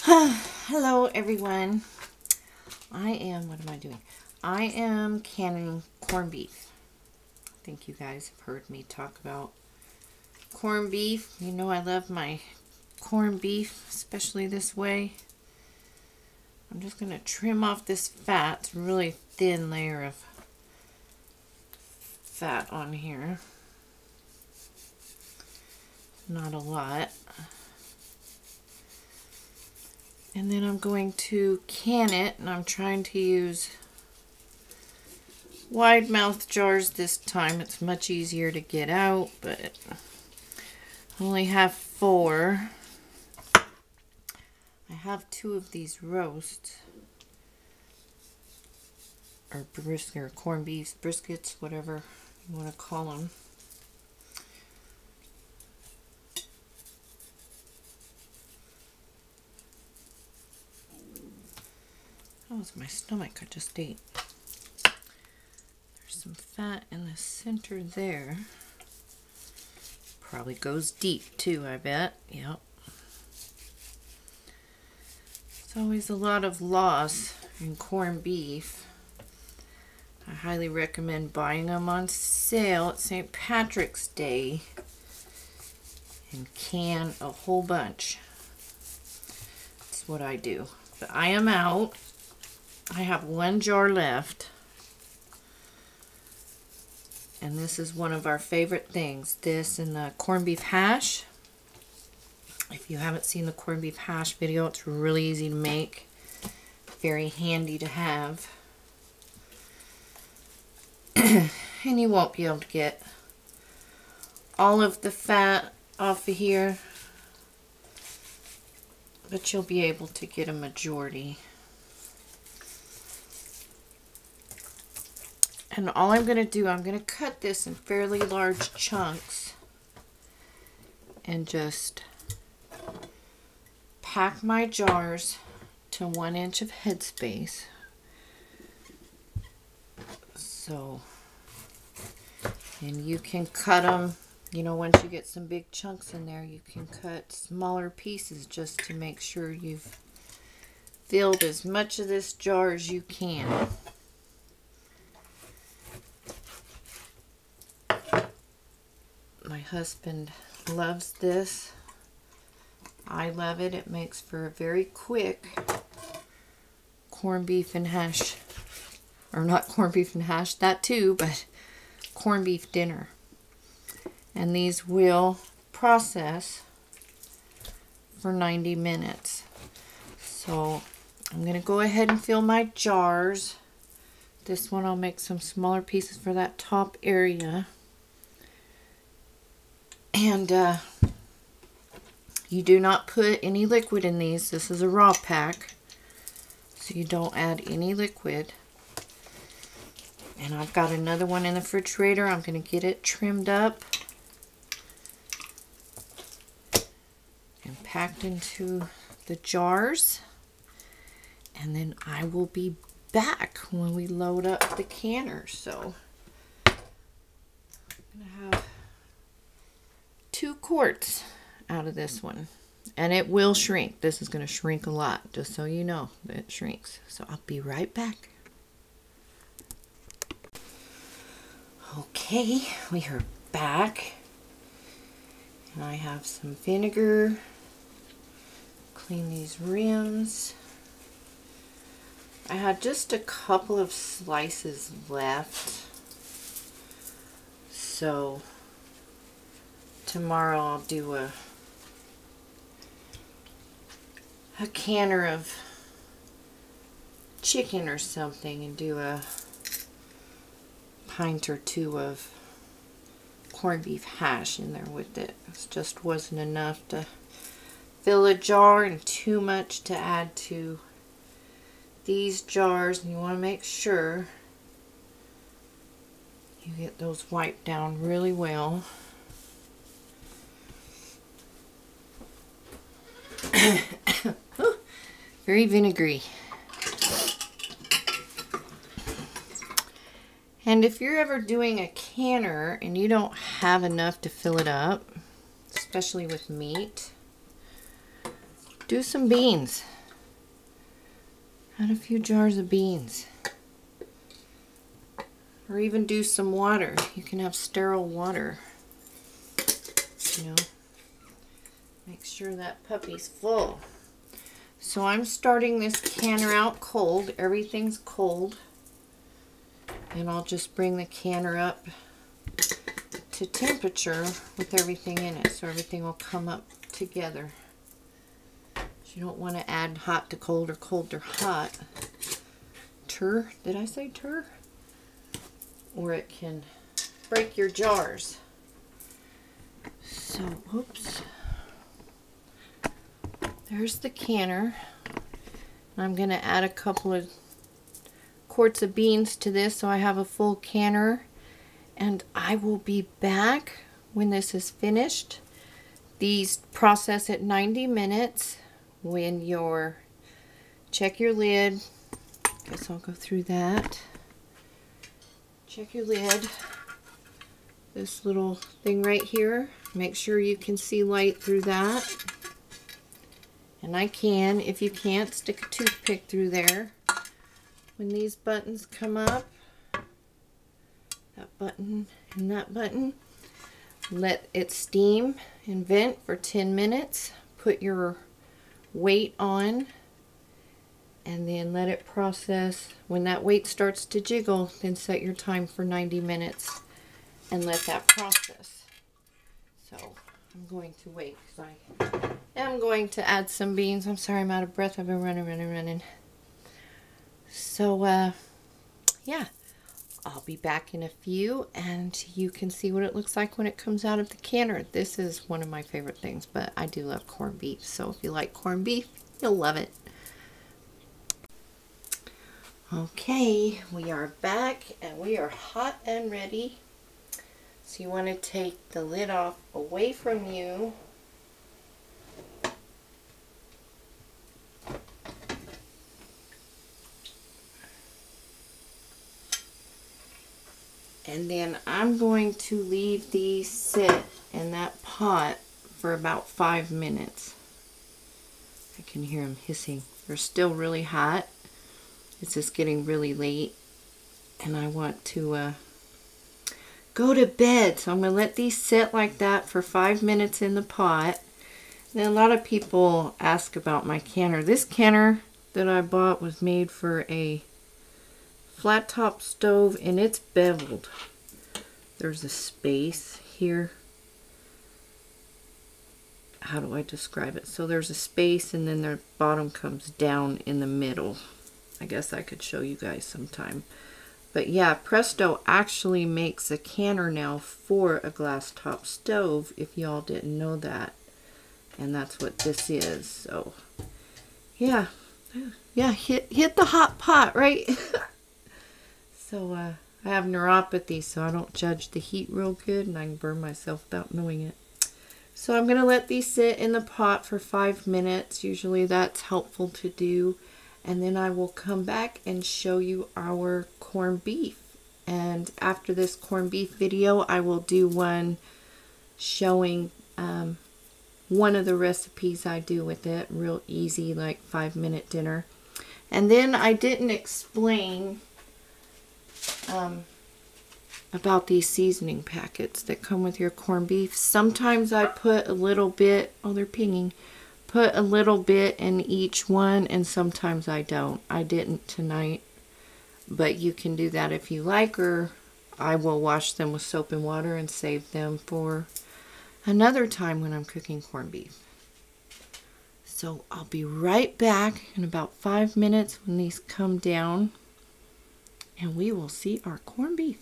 Hello everyone. What am I doing? I am canning corned beef. I think you guys have heard me talk about corned beef. You know I love my corned beef, especially this way. I'm just going to trim off this fat. It's a really thin layer of fat on here. Not a lot. And then I'm going to can it, and I'm trying to use wide mouth jars this time. It's much easier to get out, but I only have 4. I have 2 of these roasts, or brisket, or corned beef, briskets, whatever you want to call them. Oh, it's my stomach I just ate. There's some fat in the center there. Probably goes deep too, I bet. Yep. It's always a lot of loss in corned beef. I highly recommend buying them on sale at St. Patrick's Day and can a whole bunch. That's what I do. But I am out. I have 1 jar left. And this is one of our favorite things. This and the corned beef hash. If you haven't seen the corned beef hash video, it's really easy to make. Very handy to have. And you won't be able to get all of the fat off of here, but you'll be able to get a majority. And all I'm going to do, I'm going to cut this in fairly large chunks and just pack my jars to 1 inch of headspace. So, and you can cut them, you know, once you get some big chunks in there, you can cut smaller pieces just to make sure you've filled as much of this jar as you can. My husband loves this. I love it. It makes for a very quick corned beef and hash. Or not corned beef and hash, that too, but corned beef dinner. And these will process for 90 minutes. So I'm going to go ahead and fill my jars. This one I'll make some smaller pieces for that top area. And you do not put any liquid in these. This is a raw pack, so you don't add any liquid. And I've got another one in the refrigerator. I'm going to get it trimmed up and packed into the jars. And then I will be back when we load up the canner. So I'm going to have 2 quarts out of this one. And it will shrink. This is going to shrink a lot, just so you know that it shrinks. So I'll be right back. Okay, we are back. And I have some vinegar. Clean these rims. I had just a couple of slices left. So tomorrow I'll do a canner of chicken or something and do a pint or 2 of corned beef hash in there with it. It just wasn't enough to fill a jar and too much to add to these jars, and you want to make sure you get those wiped down really well. Very vinegary. And if you're ever doing a canner and you don't have enough to fill it up, especially with meat, do some beans. Add a few jars of beans. Or even do some water. You can have sterile water. You know, make sure that puppy's full. So I'm starting this canner out cold. Everything's cold. And I'll just bring the canner up to temperature with everything in it, so everything will come up together. You don't want to add hot to cold or cold to hot. Did I say tur? Or it can break your jars. So, oops. There's the canner. I'm going to add a couple of quarts of beans to this so I have a full canner. And I will be back when this is finished. These process at 90 minutes. When you're, check your lid. Guess I'll go through that. Check your lid. This little thing right here. Make sure you can see light through that. And I can. If you can't, stick a toothpick through there. When these buttons come up, that button and that button, let it steam and vent for 10 minutes. Put your weight on and then let it process. When that weight starts to jiggle, then set your time for 90 minutes and let that process. So I'm going to wait because I am going to add some beans. I'm sorry, I'm out of breath. I've been running. So yeah, I'll be back in a few and you can see what it looks like when it comes out of the canner. This is one of my favorite things, but I do love corned beef. So if you like corned beef, you'll love it. Okay, we are back and we are hot and ready. So you want to take the lid off away from you. And then I'm going to leave these sit in that pot for about 5 minutes. I can hear them hissing. They're still really hot. It's just getting really late. And I want to go to bed. So I'm going to let these sit like that for 5 minutes in the pot. And a lot of people ask about my canner. This canner that I bought was made for a flat top stove and it's beveled. There's a space here. How do I describe it? So there's a space and then the bottom comes down in the middle. I guess I could show you guys sometime. But yeah, Presto actually makes a canner now for a glass top stove, if y'all didn't know that. And that's what this is. So yeah, hit the hot pot, right? So I have neuropathy, so I don't judge the heat real good, and I can burn myself without knowing it. So I'm going to let these sit in the pot for 5 minutes. Usually that's helpful to do. And then I will come back and show you our corned beef. And after this corned beef video, I will do one showing one of the recipes I do with it. Real easy, like 5-minute dinner. And then I didn't explain about these seasoning packets that come with your corned beef. Sometimes I put a little bit, oh, they're pinging, put a little bit in each one, and sometimes I don't. I didn't tonight, but you can do that if you like, or I will wash them with soap and water and save them for another time when I'm cooking corned beef. So I'll be right back in about 5 minutes when these come down, and we will see our corned beef.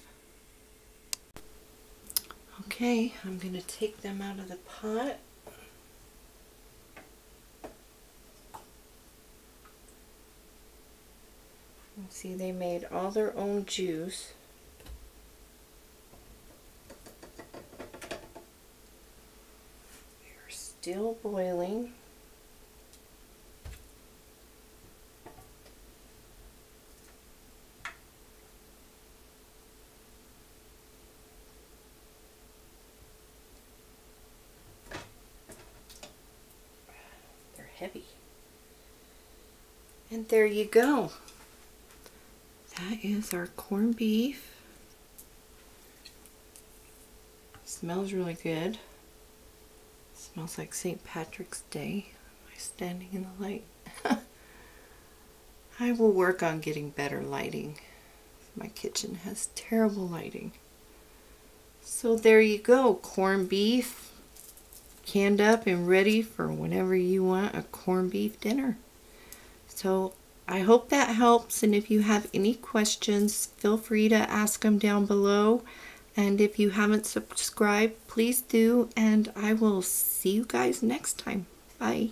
Okay, I'm going to take them out of the pot. See, they made all their own juice. They're still boiling. heavy. And there you go. That is our corned beef. Smells really good. Smells like St. Patrick's Day. Am I standing in the light? I will work on getting better lighting. My kitchen has terrible lighting. So there you go, corned beef, canned up and ready for whenever you want a corned beef dinner. So I hope that helps, and if you have any questions, feel free to ask them down below. And if you haven't subscribed, please do, and I will see you guys next time. Bye.